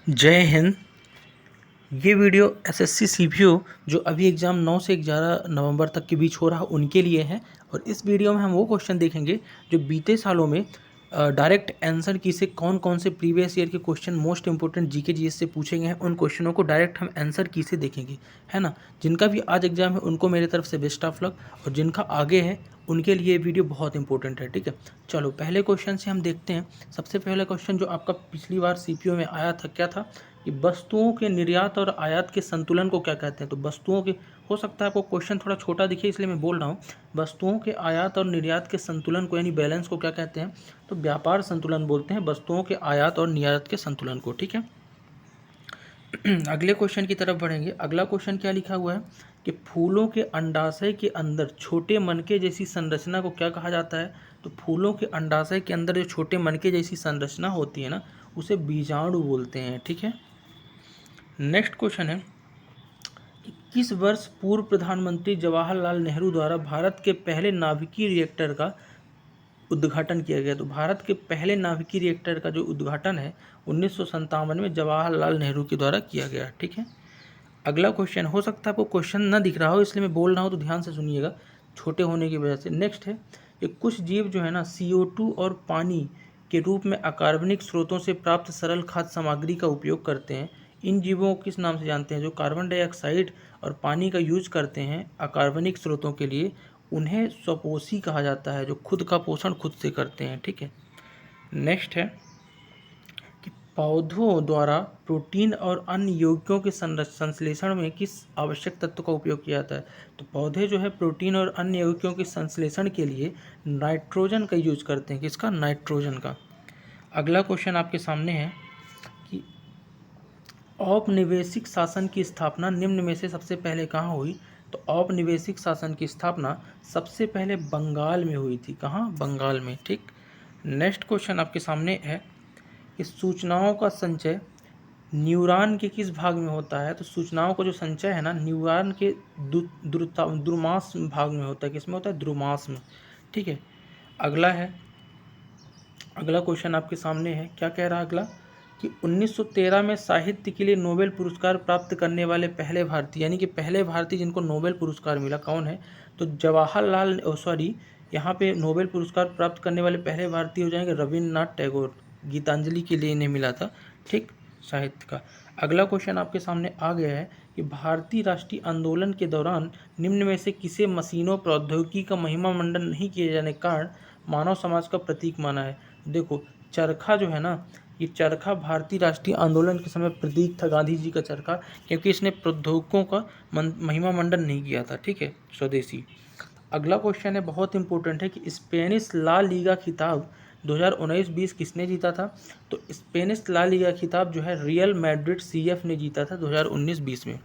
जय हिंद। ये video SSC CPO जो अभी एग्ज़ाम 9 से 11 नवंबर तक के बीच हो रहा उनके लिए है। और इस वीडियो में हम वो क्वेश्चन देखेंगे जो बीते सालों में डायरेक्ट आंसर की से कौन कौन से प्रीवियस ईयर के question most important GK GS से पूछे गए हैं, उन क्वेश्चनों को डायरेक्ट हम आंसर की से देखेंगे, है ना। जिनका भी आज एग्जाम है उनको मेरी तरफ से बेस्ट ऑफ लक, और जिनका आगे है उनके लिए वीडियो बहुत इंपॉर्टेंट है। ठीक है, चलो पहले क्वेश्चन से हम देखते हैं। सबसे पहला क्वेश्चन जो आपका पिछली बार सीपीओ में आया था क्या था कि वस्तुओं के निर्यात और आयात के संतुलन को क्या कहते हैं। तो वस्तुओं के, हो सकता है आपको क्वेश्चन थोड़ा छोटा दिखे इसलिए मैं बोल रहा हूँ, वस्तुओं के आयात और निर्यात के संतुलन को यानी बैलेंस को क्या कहते हैं। तो व्यापार संतुलन बोलते हैं वस्तुओं के आयात और निर्यात के संतुलन को। ठीक है, अगले क्वेश्चन की तरफ बढ़ेंगे। अगला क्वेश्चन क्या लिखा हुआ है कि फूलों के अंडाशय के अंदर छोटे मनके जैसी संरचना को क्या कहा जाता है। तो फूलों के अंडाशय के अंदर जो छोटे मनके जैसी संरचना होती है ना, उसे बीजाणु बोलते हैं। ठीक है, नेक्स्ट क्वेश्चन है कि किस वर्ष पूर्व प्रधानमंत्री जवाहरलाल नेहरू द्वारा भारत के पहले नाभिकीय रिएक्टर का उद्घाटन किया गया। तो भारत के पहले नाभिकीय रिएक्टर का जो उद्घाटन है 1957 में जवाहरलाल नेहरू के द्वारा किया गया। ठीक है, अगला क्वेश्चन, हो सकता है आपको क्वेश्चन ना दिख रहा हो इसलिए मैं बोल रहा हूँ तो ध्यान से सुनिएगा, छोटे होने की वजह से। नेक्स्ट है कि कुछ जीव जो है ना CO2 और पानी के रूप में अकार्बनिक स्रोतों से प्राप्त सरल खाद्य सामग्री का उपयोग करते हैं। इन जीवों को किस नाम से जानते हैं। जो कार्बन डाइऑक्साइड और पानी का यूज करते हैं अकार्बनिक स्रोतों के लिए, उन्हें स्वपोषी कहा जाता है, जो खुद का पोषण खुद से करते हैं। ठीक है, नेक्स्ट है कि पौधों द्वारा प्रोटीन और अन्य यौगिकों के संश्लेषण में किस आवश्यक तत्व का उपयोग किया जाता है। तो पौधे जो है प्रोटीन और अन्य यौगिकों के संश्लेषण के लिए नाइट्रोजन का यूज करते हैं। किसका? नाइट्रोजन का। अगला क्वेश्चन आपके सामने है कि औपनिवेशिक शासन की स्थापना निम्न में से सबसे पहले कहाँ हुई। तो औपनिवेशिक शासन की स्थापना सबसे पहले बंगाल में हुई थी। कहाँ? बंगाल में। ठीक, नेक्स्ट क्वेश्चन आपके सामने है कि सूचनाओं का संचय न्यूरॉन के किस भाग में होता है। तो सूचनाओं का जो संचय है ना न्यूरॉन के द्रुमास भाग में होता है। किस में होता है? द्रुमास में। ठीक है, अगला है, अगला क्वेश्चन आपके सामने है, क्या कह रहा है अगला कि 1913 में साहित्य के लिए नोबेल पुरस्कार प्राप्त करने वाले पहले भारतीय, यानी कि पहले भारतीय जिनको नोबेल पुरस्कार मिला, कौन है। तो जवाहरलाल, सॉरी, यहाँ पे नोबेल पुरस्कार प्राप्त करने वाले पहले भारतीय हो जाएंगे रविन्द्रनाथ टैगोर। गीतांजलि के लिए इन्हें मिला था। ठीक, साहित्य का। अगला क्वेश्चन आपके सामने आ गया है कि भारतीय राष्ट्रीय आंदोलन के दौरान निम्न में से किसे मशीनों प्रौद्योगिकी का महिमा मंडन नहीं किए जाने के कारण मानव समाज का प्रतीक माना है। देखो, चरखा जो है ना, ये चरखा भारतीय राष्ट्रीय आंदोलन के समय प्रतीक था, गांधी जी का चरखा, क्योंकि इसने प्रौद्योगिकों का महिमा मंडन नहीं किया था। ठीक है, स्वदेशी। अगला क्वेश्चन है, बहुत इंपॉर्टेंट है कि स्पेनिश ला लीगा खिताब 2019-20 किसने जीता था। तो स्पेनिश ला लीगा खिताब जो है रियल मैड्रिड CF ने जीता था 2019-20 में।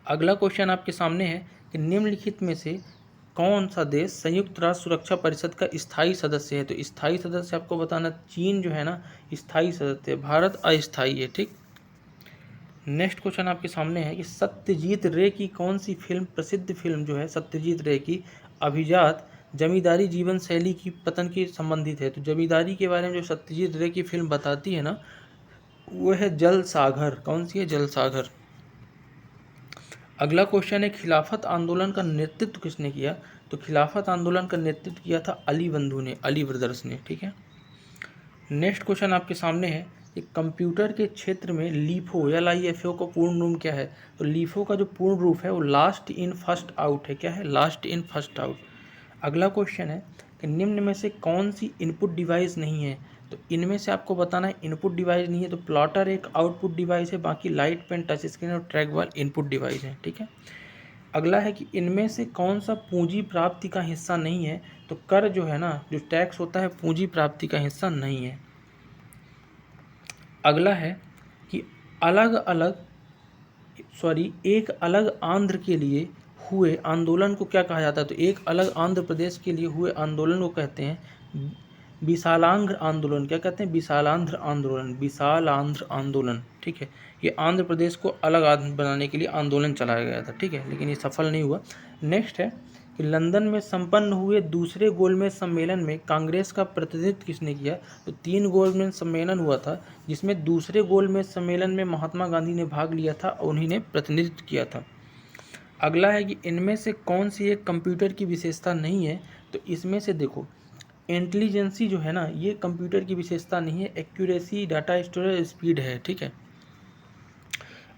अगला क्वेश्चन आपके सामने है कि निम्नलिखित में से कौन सा देश संयुक्त राष्ट्र सुरक्षा परिषद का स्थायी सदस्य है। तो स्थायी सदस्य आपको बताना, चीन जो है ना स्थायी सदस्य है, भारत अस्थायी है। ठीक, नेक्स्ट क्वेश्चन आपके सामने है कि सत्यजीत रे की कौन सी फिल्म, प्रसिद्ध फिल्म जो है सत्यजीत रे की, अभिजात जमींदारी जीवन शैली की पतन की संबंधित है। तो जमींदारी के बारे में जो सत्यजीत रे की फिल्म बताती है ना, वो है जल सागर। कौन सी है? जल सागर। अगला क्वेश्चन है, खिलाफत आंदोलन का नेतृत्व किसने किया। तो खिलाफत आंदोलन का नेतृत्व किया था अली बंधु ने, अली ब्रदर्स ने। ठीक है, नेक्स्ट क्वेश्चन आपके सामने है कि कंप्यूटर के क्षेत्र में LIFO LIFO का पूर्ण रूप क्या है। तो LIFO का जो पूर्ण रूप है वो लास्ट इन फर्स्ट आउट है। क्या है? Last in first out. अगला क्वेश्चन है कि निम्न में से कौन सी इनपुट डिवाइस नहीं है। तो इनमें से आपको बताना है इनपुट डिवाइस नहीं है। तो प्लॉटर एक आउटपुट डिवाइस है, बाकी लाइट पेन, टच स्क्रीन और ट्रैक बॉल इनपुट डिवाइस है। ठीक है, अगला है कि इनमें से कौन सा पूंजी प्राप्ति का हिस्सा नहीं है। तो कर जो है ना, जो टैक्स होता है, पूंजी प्राप्ति का हिस्सा नहीं है। अगला है कि अलग अलग, सॉरी, एक अलग आंध्र के लिए हुए आंदोलन को क्या कहा जाता है। तो एक अलग आंध्र प्रदेश के लिए हुए आंदोलन को कहते हैं विशालांध्र आंदोलन। क्या कहते हैं? विशालांध्र आंदोलन, विशालांध्र आंदोलन। ठीक है, ये आंध्र प्रदेश को अलग आंध्र बनाने के लिए आंदोलन चलाया गया था। ठीक है, लेकिन ये सफल नहीं हुआ। नेक्स्ट है कि लंदन में संपन्न हुए दूसरे गोलमेज सम्मेलन में कांग्रेस का प्रतिनिधित्व किसने किया? तो 3 गोलमेज सम्मेलन हुआ था, जिसमें दूसरे गोलमेज सम्मेलन में महात्मा गांधी ने भाग लिया था और उन्हीं ने प्रतिनिधित्व किया था। अगला है कि इनमें से कौन सी एक कंप्यूटर की विशेषता नहीं है? तो इसमें से देखो, इंटेलिजेंसी जो है ना, ये कंप्यूटर की विशेषता नहीं है, एक्यूरेसी, डाटा स्टोरेज, स्पीड है। ठीक है।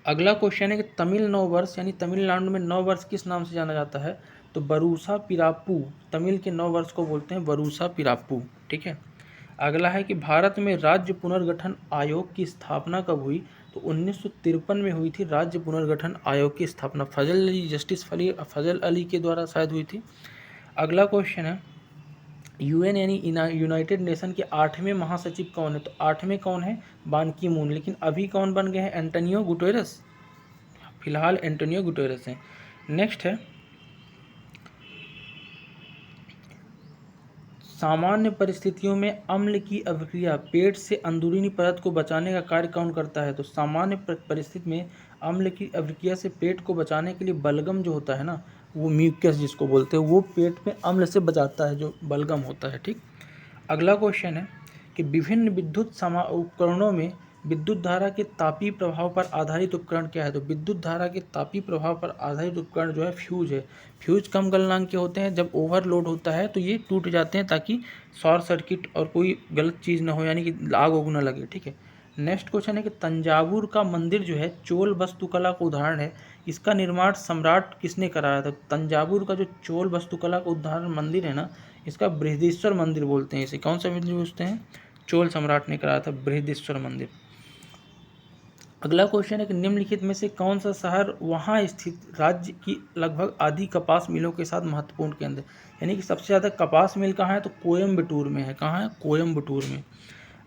अगला क्वेश्चन है कि तमिल नववर्ष यानी तमिलनाडु में नववर्ष किस नाम से जाना जाता है? तो बरूसा पिराप्पू, तमिल के नववर्ष को बोलते हैं बरूसा पिराप्पू। ठीक है। अगला है कि भारत में राज्य पुनर्गठन आयोग की स्थापना कब हुई? तो 1953 में हुई थी राज्य पुनर्गठन आयोग की स्थापना। फजल अली के द्वारा शायद हुई थी। अगला क्वेश्चन है यूएन यानी यूनाइटेड नेशन के 8वें महासचिव कौन है? तो 8वें कौन है? बान की मून। लेकिन अभी कौन बन गए हैं? Antonio Guterres. फिलहाल एंटोनियो गुटेरेस हैं। नेक्स्ट है सामान्य परिस्थितियों में अम्ल की अभिक्रिया पेट से अंदरूनी परत को बचाने का कार्य कौन करता है? तो सामान्य परिस्थिति में अम्ल की अभिक्रिया से पेट को बचाने के लिए बलगम जो होता है ना, वो म्यूकस जिसको बोलते हैं, वो पेट में अम्ल से बचाता है, जो बलगम होता है। ठीक। अगला क्वेश्चन है कि विभिन्न विद्युत उपकरणों में विद्युत धारा के तापीय प्रभाव पर आधारित उपकरण क्या है? तो विद्युत धारा के तापीय प्रभाव पर आधारित उपकरण जो है फ्यूज है। फ्यूज कम गलनांक के होते हैं, जब ओवरलोड होता है तो ये टूट जाते हैं ताकि शॉर्ट सर्किट और कोई गलत चीज़ ना हो, यानी कि आग उग ना लगे। ठीक है। नेक्स्ट क्वेश्चन है कि तंजावुर का मंदिर जो है चोल वास्तुकला का उदाहरण है, इसका निर्माण सम्राट किसने कराया था? तंजावुर का जो चोल वास्तुकला का उदाहरण मंदिर है ना, इसका बृहदीश्वर मंदिर बोलते हैं। इसे कौन सा मंदिर बोलते हैं? चोल सम्राट ने कराया था बृहदीश्वर मंदिर। अगला क्वेश्चन है कि निम्नलिखित में से कौन सा शहर वहाँ स्थित राज्य की लगभग आधी कपास मिलों के साथ महत्वपूर्ण केंद्र, यानी कि सबसे ज़्यादा कपास मिल कहाँ है? तो कोयम्बटूर में है। कहाँ है? कोयम्बटूर में।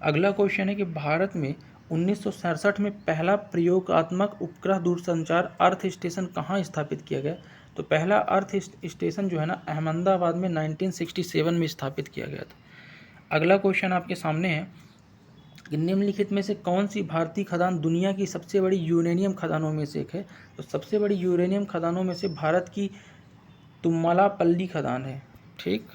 अगला क्वेश्चन है कि भारत में 1967 में पहला प्रयोगात्मक उपग्रह दूरसंचार अर्थ स्टेशन कहाँ स्थापित किया गया? तो पहला अर्थ स्टेशन जो है ना, अहमदाबाद में 1967 में स्थापित किया गया था। अगला क्वेश्चन आपके सामने है कि निम्नलिखित में से कौन सी भारतीय खदान दुनिया की सबसे बड़ी यूरेनियम खदानों में से एक है? तो सबसे बड़ी यूरेनियम खदानों में से भारत की तुम्मलापल्ली खदान है। ठीक।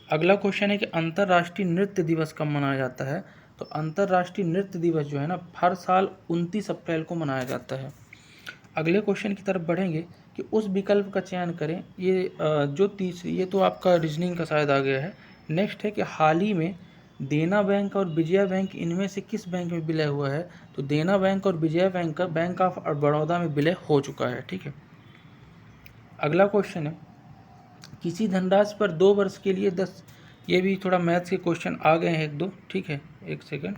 अगला क्वेश्चन है कि अंतर्राष्ट्रीय नृत्य दिवस कब मनाया जाता है? तो अंतर्राष्ट्रीय नृत्य दिवस जो है ना, हर साल 29 अप्रैल को मनाया जाता है। अगले क्वेश्चन की तरफ बढ़ेंगे कि उस विकल्प का चयन करें। ये जो तीसरी, ये तो आपका रीजनिंग का शायद आ गया है। नेक्स्ट है कि हाल ही में देना बैंक और विजया बैंक इनमें से किस बैंक में विलय हुआ है? तो देना बैंक और विजया बैंक का बैंक ऑफ बड़ौदा में विलय हो चुका है। ठीक है। अगला क्वेश्चन है किसी धनराशि पर 2 वर्ष के लिए 10, ये भी थोड़ा मैथ्स के क्वेश्चन आ गए हैं एक दो। ठीक है, एक सेकंड।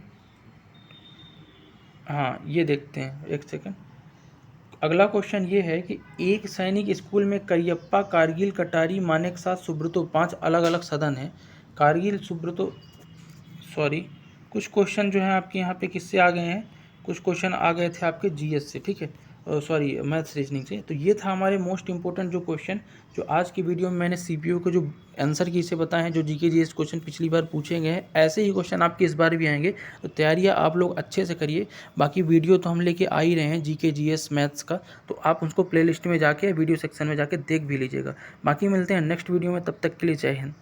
हाँ, ये देखते हैं, एक सेकंड। अगला क्वेश्चन ये है कि एक सैनिक स्कूल में करियप्पा, कारगिल, कटारी, मानेकशॉ, सुब्रतो 5 अलग अलग सदन हैं। कारगिल, सुब्रतो, सॉरी, कुछ क्वेश्चन जो हैं आपके यहाँ पे किससे आ गए हैं? कुछ क्वेश्चन आ गए थे आपके जीएस से। ठीक है, सॉरी, मैथ्स रीजनिंग से। तो ये था हमारे मोस्ट इंपॉर्टेंट जो क्वेश्चन, जो आज की वीडियो में मैंने सीपीओ के जो आंसर की से बताए हैं, जो जीके जीएस क्वेश्चन पिछली बार पूछे गए हैं, ऐसे ही क्वेश्चन आपके इस बार भी आएंगे। तो तैयारियाँ आप लोग अच्छे से करिए। बाकी वीडियो तो हम लेके आ ही रहे हैं जीके जीएस मैथ्स का, तो आप उसको प्लेलिस्ट में जाके वीडियो सेक्शन में जाके देख भी लीजिएगा। बाकी मिलते हैं नेक्स्ट वीडियो में, तब तक के लिए जय हिंद।